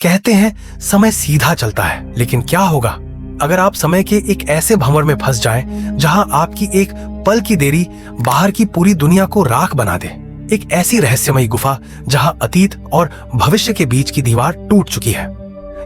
कहते हैं समय सीधा चलता है, लेकिन क्या होगा अगर आप समय के एक ऐसे भंवर में फंस जाएं जहां आपकी एक पल की देरी बाहर की पूरी दुनिया को राख बना दे। एक ऐसी रहस्यमयी गुफा जहां अतीत और भविष्य के बीच की दीवार टूट चुकी है।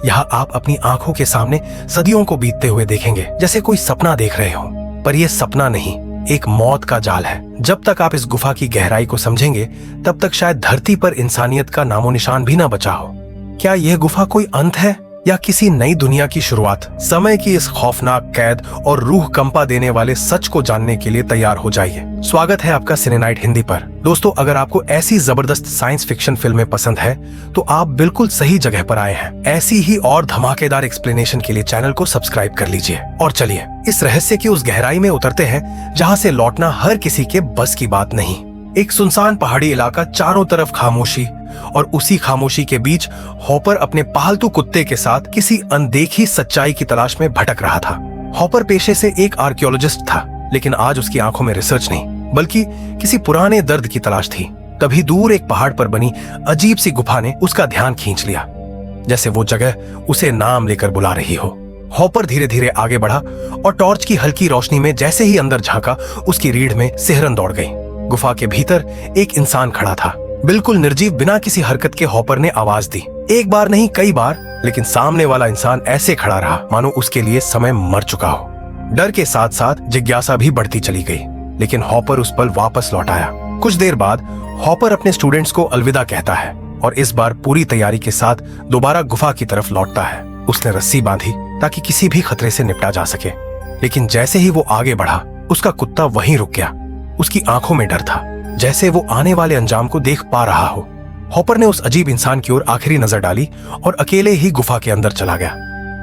यहाँ आप अपनी आंखों के सामने सदियों को बीतते हुए देखेंगे, जैसे कोई सपना देख रहे हो, पर यह सपना नहीं, एक मौत का जाल है। जब तक आप इस गुफा की गहराई को समझेंगे, तब तक शायद धरती पर इंसानियत का नामो निशान भी ना बचा हो। क्या यह गुफा कोई अंत है या किसी नई दुनिया की शुरुआत? समय की इस खौफनाक कैद और रूह कंपा देने वाले सच को जानने के लिए तैयार हो जाइए। स्वागत है आपका सिने नाइट हिंदी पर। दोस्तों, अगर आपको ऐसी जबरदस्त साइंस फिक्शन फिल्में पसंद है तो आप बिल्कुल सही जगह पर आए हैं। ऐसी ही और धमाकेदार एक्सप्लेनेशन के लिए चैनल को सब्सक्राइब कर लीजिए। और चलिए इस रहस्य की उस गहराई में उतरते हैं जहाँ से लौटना हर किसी के बस की बात नहीं। एक सुनसान पहाड़ी इलाका, चारों तरफ खामोशी, और उसी खामोशी के बीच हॉपर अपने पालतू कुत्ते के साथ किसी अनदेखी सच्चाई की तलाश में भटक रहा था। हॉपर पेशे से एक आर्कियोलॉजिस्ट था, लेकिन आज उसकी आंखों में रिसर्च नहीं, बल्कि किसी पुराने दर्द की तलाश थी। तभी दूर एक पहाड़ पर बनी अजीब सी गुफा ने उसका ध्यान खींच लिया, जैसे वो जगह उसे नाम लेकर बुला रही हो। हॉपर धीरे धीरे आगे बढ़ा और टॉर्च की हल्की रोशनी में जैसे ही अंदर झांका, उसकी रीढ़ में सिहरन दौड़ गई। गुफा के भीतर एक इंसान खड़ा था, बिल्कुल निर्जीव, बिना किसी हरकत के। हॉपर ने आवाज दी, एक बार नहीं कई बार, लेकिन सामने वाला इंसान ऐसे खड़ा रहा मानो उसके लिए समय मर चुका हो। डर के साथ साथ जिज्ञासा भी बढ़ती चली गई, लेकिन हॉपर उस पल वापस लौट आया। कुछ देर बाद हॉपर अपने स्टूडेंट्स को अलविदा कहता है और इस बार पूरी तैयारी के साथ दोबारा गुफा की तरफ लौटता है। उसने रस्सी बांधी ताकि किसी भी खतरे से निपटा जा सके, लेकिन जैसे ही वो आगे बढ़ा, उसका कुत्ता वहीं रुक गया। उसकी आंखों में डर था, जैसे वो आने वाले अंजाम को देख पा रहा हो। हॉपर ने उस अजीब इंसान की ओर आखिरी नजर डाली और अकेले ही गुफा के अंदर चला गया।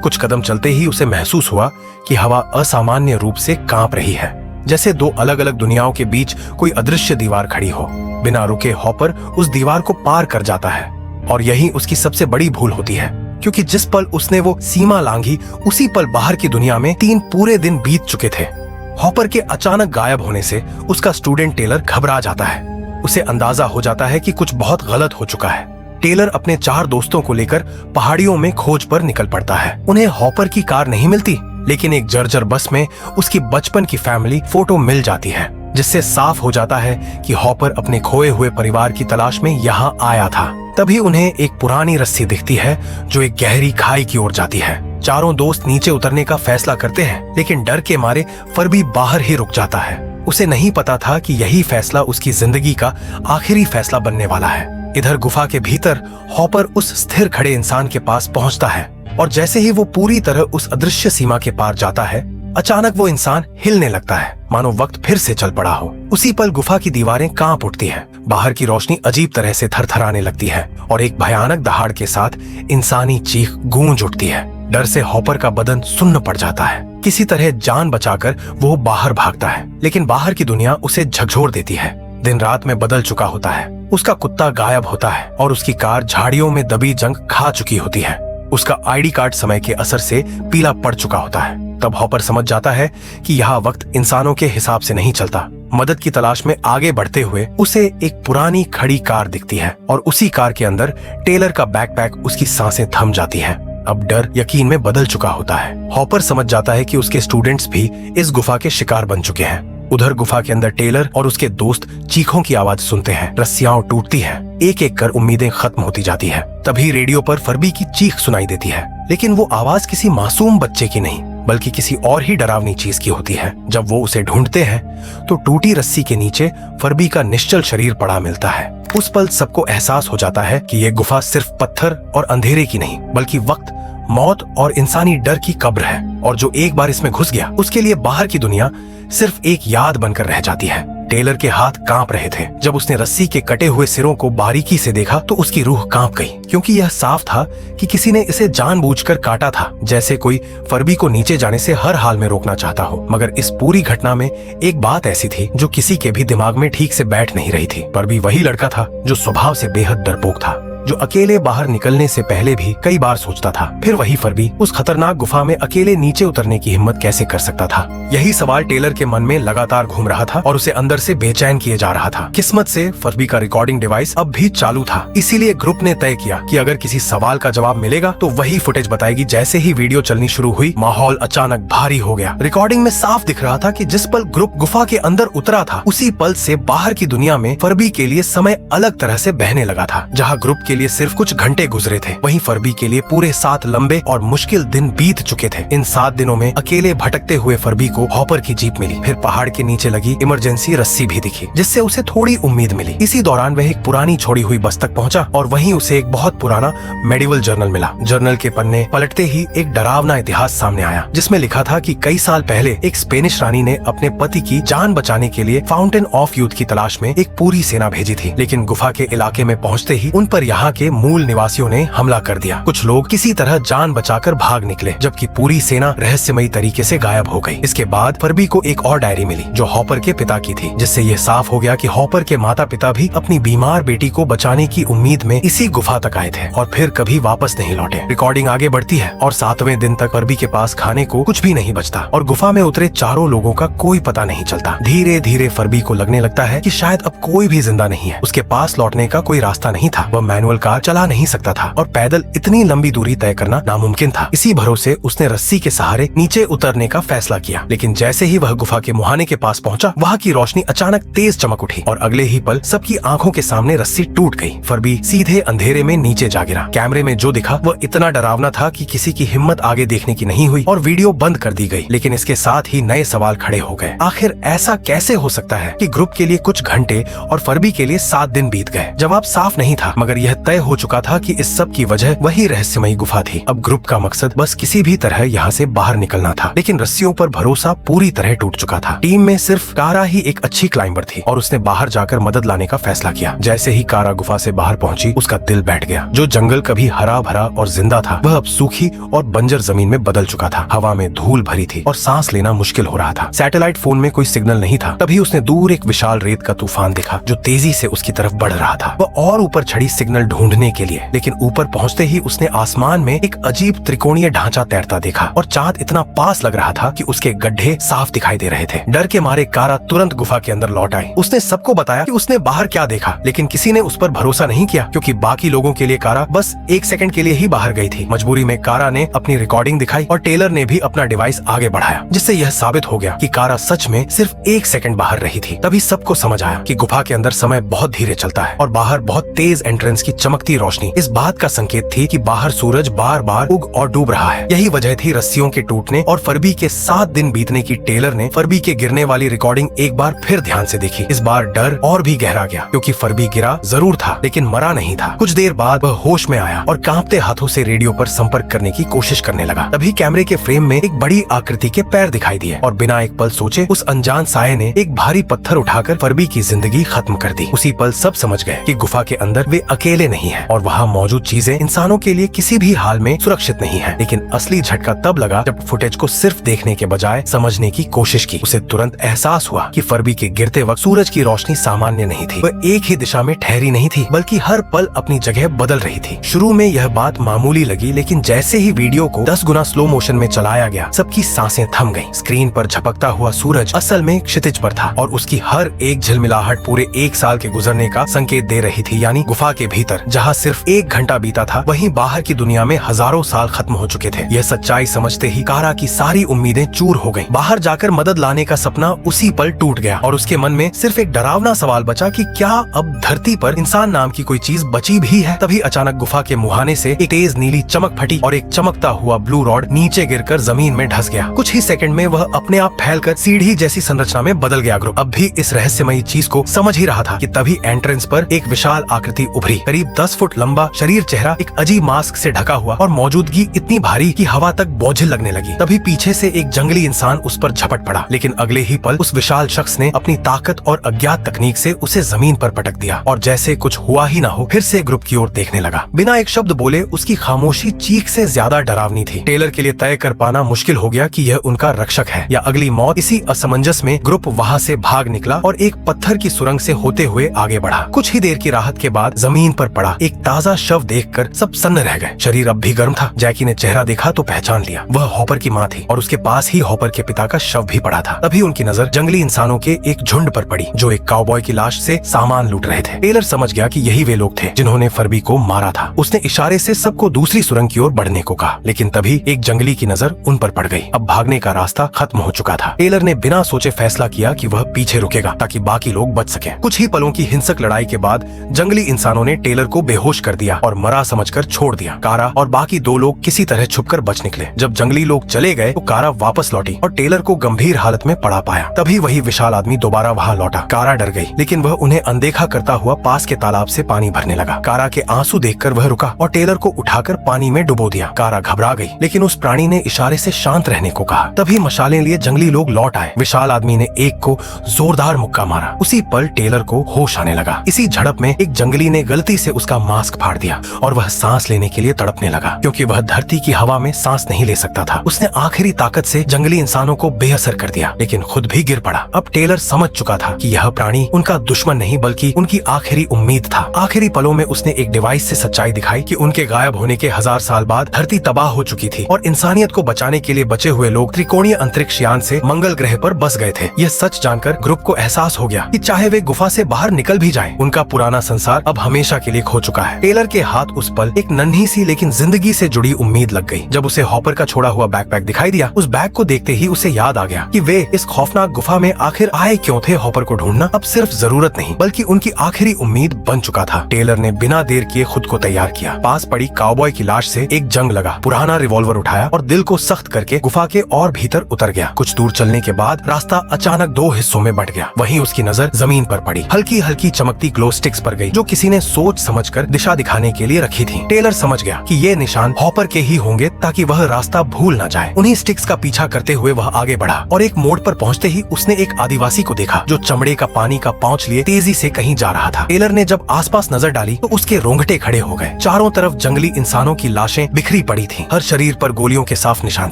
कुछ कदम चलते ही उसे महसूस हुआ कि हवा असामान्य रूप से कांप रही है, जैसे दो अलग अलग दुनियाओं के बीच कोई अदृश्य दीवार खड़ी हो। बिना रुके हॉपर उस दीवार को पार कर जाता है, और यही उसकी सबसे बड़ी भूल होती है, क्योंकि जिस पल उसने वो सीमा लांघी, उसी पल बाहर की दुनिया में 3 पूरे दिन बीत चुके थे। हॉपर के अचानक गायब होने से उसका स्टूडेंट टेलर घबरा जाता है। उसे अंदाजा हो जाता है कि कुछ बहुत गलत हो चुका है। टेलर अपने 4 दोस्तों को लेकर पहाड़ियों में खोज पर निकल पड़ता है। उन्हें हॉपर की कार नहीं मिलती, लेकिन एक जर्जर बस में उसकी बचपन की फैमिली फोटो मिल जाती है, जिससे साफ हो जाता है कि हॉपर अपने खोए हुए परिवार की तलाश में यहाँ आया था। तभी उन्हें एक पुरानी रस्सी दिखती है जो एक गहरी खाई की ओर जाती है। चारों दोस्त नीचे उतरने का फैसला करते हैं, लेकिन डर के मारे फरबी बाहर ही रुक जाता है। उसे नहीं पता था कि यही फैसला उसकी जिंदगी का आखिरी फैसला बनने वाला है। इधर गुफा के भीतर हॉपर उस स्थिर खड़े इंसान के पास पहुंचता है, और जैसे ही वो पूरी तरह उस अदृश्य सीमा के पार जाता है, अचानक वो इंसान हिलने लगता है, मानो वक्त फिर से चल पड़ा हो। उसी पल गुफा की दीवारें कांप उठती हैं, बाहर की रोशनी अजीब तरह से थरथराने लगती है, और एक भयानक दहाड़ के साथ इंसानी चीख गूंज उठती है। डर से हॉपर का बदन सुन्न पड़ जाता है। किसी तरह जान बचाकर वो बाहर भागता है, लेकिन बाहर की दुनिया उसे झकझोर देती है। दिन रात में बदल चुका होता है। उसका कुत्ता गायब होता है और उसकी कार झाड़ियों में दबी जंग खा चुकी होती है। उसका आईडी कार्ड समय के असर से पीला पड़ चुका होता है। तब हॉपर समझ जाता है कि यहाँ वक्त इंसानों के हिसाब से नहीं चलता। मदद की तलाश में आगे बढ़ते हुए उसे एक पुरानी खड़ी कार दिखती है, और उसी कार के अंदर टेलर का बैकपैक उसकी सांसें थम जाती हैं। अब डर यकीन में बदल चुका होता है। हॉपर समझ जाता है कि उसके स्टूडेंट्स भी इस गुफा के शिकार बन चुके हैं। उधर गुफा के अंदर टेलर और उसके दोस्त चीखों की आवाज सुनते हैं। रस्सियां टूटती हैं, एक एक कर उम्मीदें खत्म होती जाती है। तभी रेडियो पर फरबी की चीख सुनाई देती है, लेकिन वो आवाज किसी मासूम बच्चे की नहीं, बल्कि किसी और ही डरावनी चीज की होती है। जब वो उसे ढूंढते हैं तो टूटी रस्सी के नीचे फरबी का निश्चल शरीर पड़ा मिलता है। उस पल सबको एहसास हो जाता है कि ये गुफा सिर्फ पत्थर और अंधेरे की नहीं, बल्कि वक्त, मौत और इंसानी डर की कब्र है। और जो एक बार इसमें घुस गया, उसके लिए बाहर की दुनिया सिर्फ एक याद बनकर रह जाती है। टेलर के हाथ कांप रहे थे। जब उसने रस्सी के कटे हुए सिरों को बारीकी से देखा तो उसकी रूह कांप गई, क्योंकि यह साफ था कि किसी ने इसे जानबूझकर काटा था, जैसे कोई फरबी को नीचे जाने से हर हाल में रोकना चाहता हो। मगर इस पूरी घटना में एक बात ऐसी थी जो किसी के भी दिमाग में ठीक से बैठ नहीं रही थी। फरबी वही लड़का था जो स्वभाव से बेहद डरपोक था। जो अकेले बाहर निकलने से पहले भी कई बार सोचता था, फिर वही फर्बी उस खतरनाक गुफा में अकेले नीचे उतरने की हिम्मत कैसे कर सकता था। यही सवाल टेलर के मन में लगातार घूम रहा था और उसे अंदर से बेचैन किए जा रहा था। किस्मत से फर्बी का रिकॉर्डिंग डिवाइस अब भी चालू था, इसीलिए ग्रुप ने तय किया कि अगर किसी सवाल का जवाब मिलेगा तो वही फुटेज बताएगी। जैसे ही वीडियो चलनी शुरू हुई, माहौल अचानक भारी हो गया। रिकॉर्डिंग में साफ दिख रहा था कि जिस पल ग्रुप गुफा के अंदर उतरा था, उसी पल से बाहर की दुनिया में फर्बी के लिए समय अलग तरह से बहने लगा था। जहाँ ग्रुप के लिए सिर्फ कुछ घंटे गुजरे थे, वहीं फर्बी के लिए पूरे 7 लंबे और मुश्किल दिन बीत चुके थे। इन 7 दिनों में अकेले भटकते हुए फर्बी को हॉपर की जीप मिली, फिर पहाड़ के नीचे लगी इमरजेंसी रस्सी भी दिखी, जिससे उसे थोड़ी उम्मीद मिली। इसी दौरान वह एक पुरानी छोड़ी हुई बस तक पहुंचा और वहीं उसे एक बहुत पुराना मेडिवल जर्नल मिला। जर्नल के पन्ने पलटते ही एक डरावना इतिहास सामने आया, जिसमें लिखा था कि कई साल पहले एक स्पेनिश रानी ने अपने पति की जान बचाने के लिए फाउंटेन ऑफ यूथ की तलाश में एक पूरी सेना भेजी थी, लेकिन गुफा के इलाके में पहुंचते ही उन पर यहाँ के मूल निवासियों ने हमला कर दिया। कुछ लोग किसी तरह जान बचाकर भाग निकले, जबकि पूरी सेना रहस्यमयी तरीके से गायब हो गई। इसके बाद फर्बी को एक और डायरी मिली जो हॉपर के पिता की थी, जिससे ये साफ हो गया कि हॉपर के माता पिता भी अपनी बीमार बेटी को बचाने की उम्मीद में इसी गुफा तक आए थे और फिर कभी वापस नहीं लौटे। रिकॉर्डिंग आगे बढ़ती है और 7वें दिन तक फर्बी के पास खाने को कुछ भी नहीं बचता और गुफा में उतरे चारों लोगों का कोई पता नहीं चलता। धीरे धीरे फर्बी को लगने लगता है कि शायद अब कोई भी जिंदा नहीं है। उसके पास लौटने का कोई रास्ता नहीं था, वह मैनुअल कार चला नहीं सकता था और पैदल इतनी लंबी दूरी तय करना नामुमकिन था। इसी भरोसे उसने रस्सी के सहारे नीचे उतरने का फैसला किया, लेकिन जैसे ही वह गुफा के मुहाने के पास पहुंचा, वहां की रोशनी अचानक तेज चमक उठी और अगले ही पल सबकी आंखों के सामने रस्सी टूट गई। फर्बी सीधे अंधेरे में नीचे जा गिरा। कैमरे में जो दिखा वह इतना डरावना था कि किसी की हिम्मत आगे देखने की नहीं हुई और वीडियो बंद कर दी गई। लेकिन इसके साथ ही नए सवाल खड़े हो गए। आखिर ऐसा कैसे हो सकता है कि ग्रुप के लिए कुछ घंटे और फर्बी के लिए 7 दिन बीत गए? जवाब साफ नहीं था, मगर यह तय हो चुका था कि इस सब की वजह वही रहस्यमयी गुफा थी। अब ग्रुप का मकसद बस किसी भी तरह यहाँ से बाहर निकलना था, लेकिन रस्सियों पर भरोसा पूरी तरह टूट चुका था। टीम में सिर्फ कारा ही एक अच्छी क्लाइंबर थी और उसने बाहर जाकर मदद लाने का फैसला किया। जैसे ही कारा गुफा से बाहर पहुंची, उसका दिल बैठ गया। जो जंगल कभी हरा भरा और जिंदा था, वह अब सूखी और बंजर जमीन में बदल चुका था। हवा में धूल भरी थी और सांस लेना मुश्किल हो रहा था। सैटेलाइट फोन में कोई सिग्नल नहीं था। तभी उसने दूर एक विशाल रेत का तूफान देखा जो तेजी से उसकी तरफ बढ़ रहा था। वह और ऊपर चढ़ी सिग्नल ढूंढने के लिए, लेकिन ऊपर पहुंचते ही उसने आसमान में एक अजीब त्रिकोणीय ढांचा तैरता देखा और चांद इतना पास लग रहा था कि उसके गड्ढे साफ दिखाई दे रहे थे। डर के मारे कारा तुरंत गुफा के अंदर लौट आई। उसने सबको बताया कि उसने बाहर क्या देखा, लेकिन किसी ने उस पर भरोसा नहीं किया, क्योंकि बाकी लोगों के लिए कारा बस 1 सेकंड के लिए ही बाहर गई थी। मजबूरी में कारा ने अपनी रिकॉर्डिंग दिखाई और टेलर ने भी अपना डिवाइस आगे बढ़ाया, जिससे यह साबित हो गया कि कारा सच में सिर्फ 1 सेकंड बाहर रही थी। तभी सबको समझ आया कि गुफा के अंदर समय बहुत धीरे चलता है और बाहर बहुत तेज एंट्रेंस की चमकती रोशनी इस बात का संकेत थी कि बाहर सूरज बार बार उग और डूब रहा है। यही वजह थी रस्सियों के टूटने और फर्बी के 7 दिन बीतने की। टेलर ने फर्बी के गिरने वाली रिकॉर्डिंग एक बार फिर ध्यान से देखी। इस बार डर और भी गहरा गया, क्योंकि फर्बी गिरा जरूर था, लेकिन मरा नहीं था। कुछ देर बाद वह होश में आया और कांपते हाथों से रेडियो पर संपर्क करने की कोशिश करने लगा। तभी कैमरे के फ्रेम में एक बड़ी आकृति के पैर दिखाई दिए और बिना एक पल सोचे उस अनजान साये ने एक भारी पत्थर उठाकर फर्बी की जिंदगी खत्म कर दी। उसी पल सब समझ गए कि गुफा के अंदर वे अकेले नहीं हैं और वहाँ मौजूद चीजें इंसानों के लिए किसी भी हाल में सुरक्षित नहीं है। लेकिन असली झटका तब लगा जब फुटेज को सिर्फ देखने के बजाय समझने की कोशिश की। उसे तुरंत एहसास हुआ कि फर्बी के गिरते वक्त सूरज की रोशनी सामान्य नहीं थी। वह एक ही दिशा में ठहरी नहीं थी, बल्कि हर पल अपनी जगह बदल रही थी। शुरू में यह बात मामूली लगी, लेकिन जैसे ही वीडियो को 10 गुना स्लो मोशन में चलाया गया, सबकी सांसें थम गईं। स्क्रीन पर झपकता हुआ सूरज असल में क्षितिज पर था और उसकी हर एक झिलमिलाहट पूरे 1 साल के गुजरने का संकेत दे रही थी। यानी गुफा के भीतर जहाँ सिर्फ 1 घंटा बीता था, वहीं बाहर की दुनिया में हजारों साल खत्म हो चुके थे। यह सच्चाई समझते ही कारा की सारी उम्मीदें चूर हो गईं। बाहर जाकर मदद लाने का सपना उसी पल टूट गया और उसके मन में सिर्फ एक डरावना सवाल बचा कि क्या अब धरती पर इंसान नाम की कोई चीज बची भी है। तभी अचानक गुफा के मुहाने से एक तेज नीली चमक फटी और एक चमकता हुआ ब्लू रॉड नीचे गिरकर जमीन में धंस गया। कुछ ही सेकंड में वह अपने आप फैलकर सीढ़ी जैसी संरचना में बदल गया। ग्रुप अब भी इस रहस्यमयी चीज को समझ ही रहा था कि तभी एंट्रेंस पर एक विशाल आकृति उभरी। करीब 10 फुट लंबा शरीर, चेहरा एक अजीब मास्क से ढका हुआ और मौजूदगी इतनी भारी कि हवा तक बोझिल लगने लगी। तभी पीछे से एक जंगली इंसान उस पर झपट पड़ा, लेकिन अगले ही पल उस विशाल शख्स ने अपनी ताकत और अज्ञात तकनीक से उसे जमीन पर पटक दिया और जैसे कुछ हुआ ही ना हो, फिर से ग्रुप की ओर देखने लगा। बिना एक शब्द बोले उसकी खामोशी चीख से ज्यादा डरावनी थी। टेलर के लिए तय कर पाना मुश्किल हो गया कि यह उनका रक्षक है या अगली मौत। इसी असमंजस में ग्रुप वहाँ से भाग निकला और एक पत्थर की सुरंग से होते हुए आगे बढ़ा। कुछ ही देर की राहत के बाद जमीन पर पड़ा एक ताजा शव देखकर सब सन्न रह गए। शरीर अब भी गर्म था। जैकी ने चेहरा देखा तो पहचान लिया, वह हॉपर की माँ थी और उसके पास ही हॉपर के पिता का शव भी पड़ा था। तभी उनकी नजर जंगली इंसानों के एक झुंड पर पड़ी जो एक काउबॉय की लाश से सामान लूट रहे थे। टेलर समझ गया कि यही वे लोग थे जिन्होंने फर्बी को मारा था। उसने इशारे से सबको दूसरी सुरंग की ओर बढ़ने को कहा, लेकिन तभी एक जंगली की नजर उन पर पड़ गई। अब भागने का रास्ता खत्म हो चुका था। टेलर ने बिना सोचे फैसला किया कि वह पीछे रुकेगा ताकि बाकी लोग बच सकें। कुछ ही पलों की हिंसक लड़ाई के बाद जंगली इंसानों ने टेलर को बेहोश कर दिया और मरा समझकर छोड़ दिया। कारा और बाकी दो लोग किसी तरह छुपकर बच निकले। जब जंगली लोग चले गए तो कारा वापस लौटी और टेलर को गंभीर हालत में पड़ा पाया। तभी वही विशाल आदमी दोबारा वहाँ लौटा। कारा डर गई, लेकिन वह उन्हें अनदेखा करता हुआ पास के तालाब से पानी भरने लगा। कारा के आंसू देखकर वह रुका और टेलर को उठाकर पानी में डुबो दिया। कारा घबरा गई, लेकिन उस प्राणी ने इशारे से शांत रहने को कहा। तभी मशालें लिए जंगली लोग लौट आए। विशाल आदमी ने एक को जोरदार मुक्का मारा। उसी पल टेलर को होश आने लगा। इसी झड़प में एक जंगली ने गलती से उसका मास्क फाड़ दिया और वह सांस लेने के लिए तड़पने लगा, क्योंकि वह धरती की हवा में सांस नहीं ले सकता था। उसने आखिरी ताकत से जंगली इंसानों को बेअसर कर दिया, लेकिन खुद भी गिर पड़ा। अब टेलर समझ चुका था कि यह प्राणी उनका दुश्मन नहीं बल्कि उनकी आखिरी उम्मीद था। आखिरी पलों में उसने एक डिवाइस से सच्चाई दिखाई कि उनके गायब होने के 1000 साल बाद धरती तबाह हो चुकी थी और इंसानियत को बचाने के लिए बचे हुए लोग त्रिकोणीय अंतरिक्ष यान से मंगल ग्रह पर बस गए थे। यह सच जानकर ग्रुप को एहसास हो गया कि चाहे वे गुफा से बाहर निकल भी जाएं, उनका पुराना संसार अब हमेशा के लिए खो चुका है। टेलर के हाथ उस पल एक नन्ही सी लेकिन जिंदगी से जुड़ी उम्मीद लग गई। जब उसे हॉपर का छोड़ा हुआ बैकपैक दिखाई दिया, उस बैग को देखते ही उसे याद आ गया कि वे इस खौफनाक गुफा में आखिर आए क्यों थे। हॉपर को ढूंढना अब सिर्फ जरूरत नहीं बल्कि उनकी आखिरी उम्मीद बन चुका था। टेलर ने बिना देर किए खुद को तैयार किया। पास पड़ी काउबॉय की लाश से एक जंग लगा, पुराना रिवॉल्वर उठाया और दिल को सख्त करके गुफा के और भीतर उतर गया। कुछ दूर चलने के बाद रास्ता अचानक दो हिस्सों में बंट गया। वहीं उसकी नजर जमीन पर पड़ी। हल्की हल्की चमकती ग्लो स्टिक्स पर गई जो किसी ने सोच समझकर दिशा दिखाने के लिए रखी थी। टेलर समझ गया कि ये निशान हॉपर के ही होंगे ताकि वह रास्ता भूल न जाए। उन्हीं स्टिक्स का पीछा करते हुए वह आगे बढ़ा और एक मोड़ पर पहुंचते ही उसने एक आदिवासी को देखा जो चमड़े का पानी का पाउच लिए तेजी से कहीं जा रहा था। टेलर ने जब आसपास नजर डाली तो उसके रोंगटे खड़े हो गए। चारों तरफ जंगली इंसानों की लाशें बिखरी पड़ी थीं। हर शरीर पर गोलियों के साफ निशान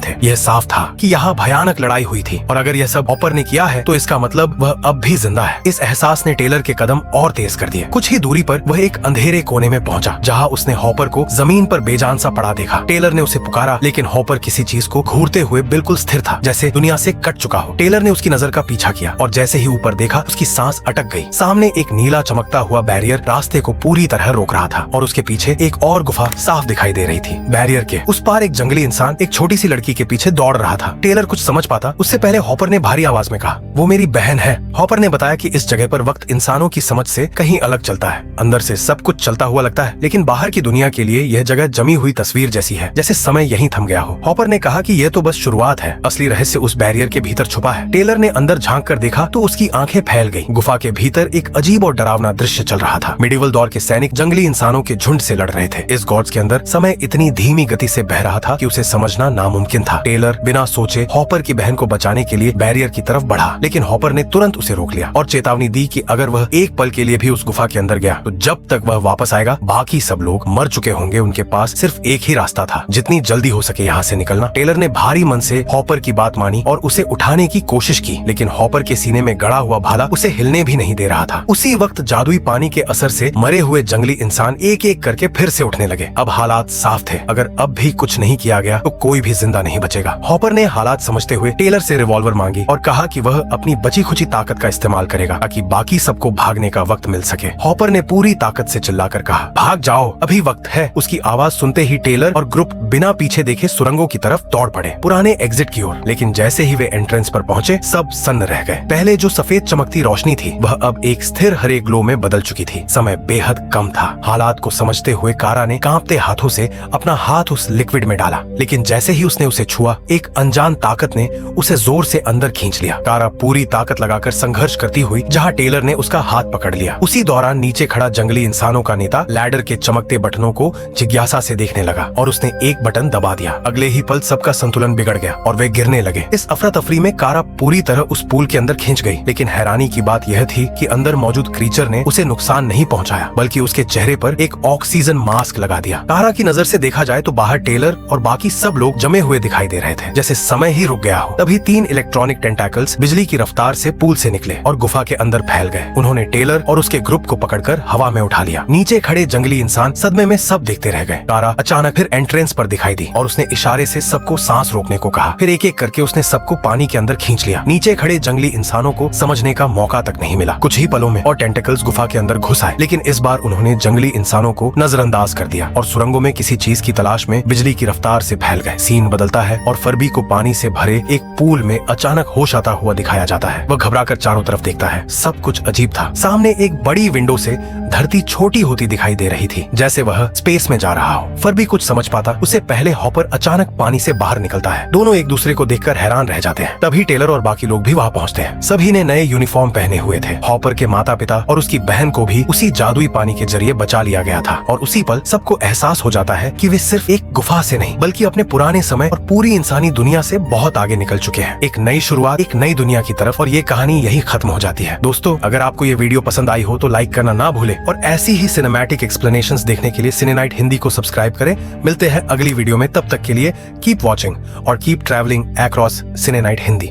थे। यह साफ था कि यहाँ भयानक लड़ाई हुई थी और अगर यह सब हॉपर ने किया है तो इसका मतलब वह अब भी जिंदा है। इस एहसास ने टेलर के कदम और तेज कर दिए। कुछ ही दूरी पर वह एक अंधेरे कोने में पहुंचा जहाँ उसने हॉपर को जमीन पर बेजान सा पड़ा देखा। टेलर ने उसे पुकारा, लेकिन हॉपर किसी चीज को घूरते हुए बिल्कुल स्थिर था, जैसे दुनिया से कट चुका हो। टेलर ने उसकी नजर का पीछा किया और जैसे ही ऊपर देखा उसकी सांस अटक गई। सामने एक नीला चमकता हुआ बैरियर रास्ते को पूरी तरह रोक रहा था और उसके पीछे एक और गुफा साफ दिखाई दे रही थी। बैरियर के उस पार एक जंगली इंसान एक छोटी सी लड़की के पीछे दौड़ रहा था। टेलर कुछ समझ पाता उससे पहले हॉपर ने भारी आवाज में कहा, वो मेरी बहन है। हॉपर ने बताया कि इस जगह पर वक्त इंसानों की समझ से कहीं अलग चलता है। अंदर से सब कुछ चलता हुआ लगता है, लेकिन बाहर की दुनिया के लिए यह जगह जमी हुई तस्वीर जैसी है, जैसे समय यहीं थम गया हो। हॉपर ने कहा कि यह तो बस शुरुआत है, असली रहस्य उस बैरियर के भीतर छुपा है। टेलर ने अंदर झांक कर देखा तो उसकी आंखें फैल गई। गुफा के भीतर एक अजीब और डरावना दृश्य चल रहा था। मिडिवल दौर के सैनिक जंगली इंसानों के झुंड से लड़ रहे थे। इस गॉर्ड्स के अंदर समय इतनी धीमी गति से बह रहा था कि उसे समझना नामुमकिन था। टेलर बिना सोचे हॉपर की बहन को बचाने के लिए बैरियर की तरफ बढ़ा, लेकिन हॉपर ने तुरंत उसे रोक लिया और चेतावनी दी कि अगर वह एक पल के लिए भी उस गुफा के अंदर गया तो जब तक वह वापस आएगा बाकी सब लोग मर चुके होंगे। उनके पास सिर्फ एक ही रास्ता था, जितनी जल्दी हो सके यहाँ से निकलना। टेलर ने भारी मन से हॉपर की बात मानी और उसे उठाने की कोशिश की, लेकिन हॉपर के सीने में गड़ा हुआ भाला उसे हिलने भी नहीं दे रहा था। उसी वक्त जादुई पानी के असर से मरे हुए जंगली इंसान एक एक करके फिर से उठने लगे। अब हालात साफ थे, अगर अब भी कुछ नहीं किया गया तो कोई भी जिंदा नहीं बचेगा। हॉपर ने हालात समझते हुए टेलर से रिवॉल्वर मांगी और कहा कि वह अपनी बची खुची ताकत का इस्तेमाल करेगा ताकि बाकी सबको भागने का वक्त मिल सके। हॉपर ने पूरी ताकत से चिल्लाकर कहा, भाग जाओ, अभी वक्त है। उसकी आवाज सुनते ही टेलर और ग्रुप बिना पीछे देखे सुरंगों की तरफ दौड़ पड़े, पुराने एग्जिट की ओर। लेकिन जैसे ही वे एंट्रेंस पर पहुंचे सब सन्न रह गए। पहले जो सफेद चमकती रोशनी थी वह अब एक स्थिर हरे ग्लो में बदल चुकी थी। समय बेहद कम था। हालात को समझते हुए कारा ने कांपते हाथों से अपना हाथ उस लिक्विड में डाला, लेकिन जैसे ही उसने उसे छुआ एक अनजान ताकत ने उसे जोर से अंदर खींच लिया। कारा पूरी ताकत लगाकर संघर्ष करती हुई जहां टेलर ने उसका हाथ पकड़ लिया। उसी दौरान नीचे खड़ा जंगली इंसानों का नेता लैडर के चमकते बटनों को जिज्ञासा से देखने लगा और उसने एक बटन दबा दिया। अगले ही पल सबका संतुलन बिगड़ गया और वे गिरने लगे। इस अफरा तफरी में कारा पूरी तरह उस पूल के अंदर खींच गई, लेकिन हैरानी की बात यह थी कि अंदर मौजूद क्रीचर ने उसे नुकसान नहीं पहुंचाया, बल्कि उसके चेहरे पर एक ऑक्सीजन मास्क लगा दिया। कारा की नजर से देखा जाए तो बाहर टेलर और बाकी सब लोग जमे हुए दिखाई दे रहे थे, जैसे समय ही रुक गया हो। तभी 3 इलेक्ट्रॉनिक टेंटाकल्स बिजली की रफ्तार से पूल से निकले और गुफा के अंदर फैल गए। उन्होंने टेलर और उसके ग्रुप को पकड़कर हवा में उठा लिया। नीचे खड़े जंगली इंसान सदमे में सब देखते रह गए। तारा अचानक फिर एंट्रेंस पर दिखाई दी और उसने इशारे से सबको सांस रोकने को कहा। फिर एक एक करके उसने सबको पानी के अंदर खींच लिया। नीचे खड़े जंगली इंसानों को समझने का मौका तक नहीं मिला। कुछ ही पलों में और टेंटिकल्स गुफा के अंदर घुस आए, लेकिन इस बार उन्होंने जंगली इंसानों को नजरअंदाज कर दिया और सुरंगों में किसी चीज की तलाश में बिजली की रफ्तार से फैल गए। सीन बदलता है और फरबी को पानी से भरे एक पूल में अचानक होश आता हुआ दिखाया जाता है। वह घबराकर चारों तरफ देखता है। सब कुछ अजीब था। सामने एक बड़ी विंडो से धरती छोटी होती दिखाई दे रही थी, जैसे वह स्पेस में जा रहा हो। फरबी कुछ समझ पाता उससे पहले हॉपर अचानक पानी से बाहर निकलता है। दोनों एक दूसरे को देखकर हैरान रह जाते हैं। तभी टेलर और बाकी लोग भी वहाँ पहुँचते हैं। सभी ने नए यूनिफॉर्म पहने हुए थे। हॉपर के माता पिता और उसकी बहन को भी उसी जादुई पानी के जरिए बचा लिया गया था और उसी पल सबको एहसास हो जाता है कि वे सिर्फ एक गुफा से नहीं बल्कि अपने पुराने समय और पूरी इंसानी दुनिया से बहुत आगे निकल चुके हैं। एक नई शुरुआत, एक नई दुनिया की तरफ, और ये कहानी यही खत्म हो जाती है। दोस्तों, अगर आपको ये वीडियो पसंद आई हो तो लाइक करना ना भूले और ऐसी ही सिनेमैटिक एक्सप्लेनेशंस देखने के लिए सिनेनाइट हिंदी को सब्सक्राइब करें। मिलते हैं अगली वीडियो में, तब तक के लिए कीप वॉचिंग और कीप ट्रैवलिंग अक्रॉस सिनेनाइट हिंदी।